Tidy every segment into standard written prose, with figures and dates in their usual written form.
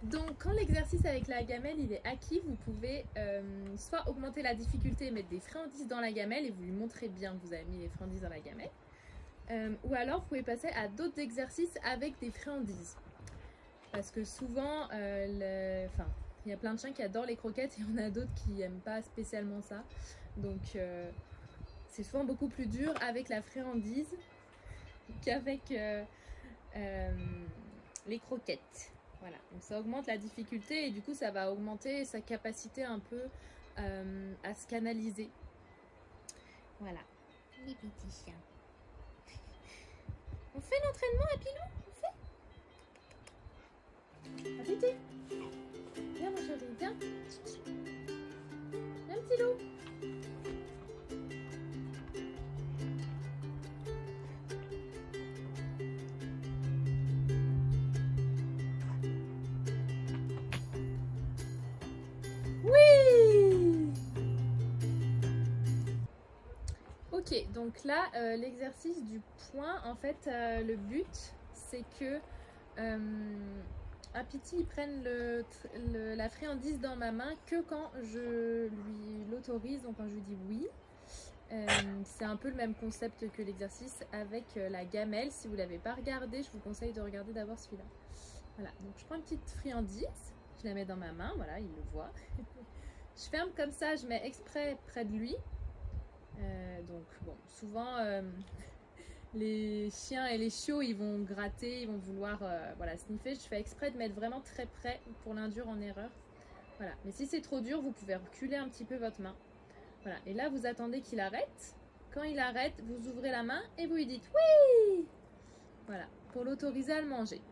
Donc quand l'exercice avec la gamelle il est acquis, vous pouvez soit augmenter la difficulté et mettre des friandises dans la gamelle et vous lui montrez bien que vous avez mis les friandises dans la gamelle. Ou alors vous pouvez passer à d'autres exercices avec des friandises. Parce que souvent, il y a plein de chiens qui adorent les croquettes et il y en a d'autres qui n'aiment pas spécialement ça. Donc c'est souvent beaucoup plus dur avec la friandise qu'avec les croquettes. Voilà, donc ça augmente la difficulté et du coup ça va augmenter sa capacité un peu à se canaliser. Voilà, les petits chiens. On fait l'entraînement à Pilou? On fait? Appétit. Viens mon chéri, viens. Viens petit loup. Oui. Ok, donc là, l'exercice du point, en fait, le but, c'est que Apiti il prenne la friandise dans ma main que quand je lui l'autorise, donc quand je lui dis oui. C'est un peu le même concept que l'exercice avec la gamelle. Si vous ne l'avez pas regardé, je vous conseille de regarder d'abord celui-là. Voilà, donc je prends une petite friandise, je la mets dans ma main, voilà, il le voit. Je ferme comme ça, je mets exprès près de lui. Donc bon, souvent les chiens et les chiots ils vont gratter, ils vont vouloir voilà, sniffer. Je fais exprès de mettre vraiment très près pour l'induire en erreur. Voilà, mais si c'est trop dur, vous pouvez reculer un petit peu votre main. Voilà, et là vous attendez qu'il arrête. Quand il arrête, vous ouvrez la main et vous lui dites oui. Voilà, pour l'autoriser à le manger.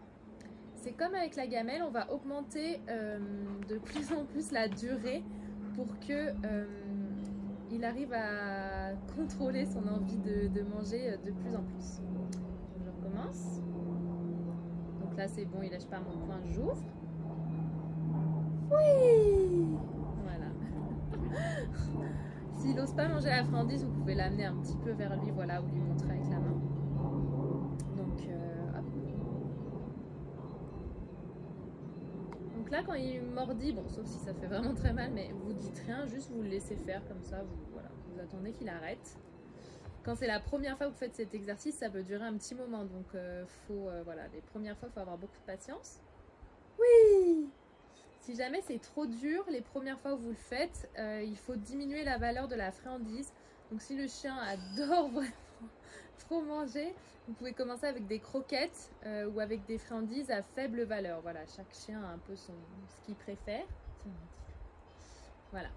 C'est comme avec la gamelle, on va augmenter de plus en plus la durée pour que il arrive à contrôler son envie de manger de plus en plus. Donc je recommence. Donc là c'est bon, il lâche pas mon poing, j'ouvre. Oui. Voilà. S'il n'ose pas manger la friandise, vous pouvez l'amener un petit peu vers lui, voilà, ou lui montrer avec la main. Donc, hop. Donc là, quand il mordit, bon, sauf si ça fait vraiment très mal, mais vous dites rien, juste vous le laissez faire comme ça, vous attendez qu'il arrête. Quand c'est la première fois que vous faites cet exercice, ça peut durer un petit moment, donc voilà, les premières fois, il faut avoir beaucoup de patience. Oui. Si jamais c'est trop dur, les premières fois où vous le faites, il faut diminuer la valeur de la friandise. Donc si le chien adore vraiment trop manger, vous pouvez commencer avec des croquettes ou avec des friandises à faible valeur. Voilà, chaque chien a un peu ce qu'il préfère. Voilà.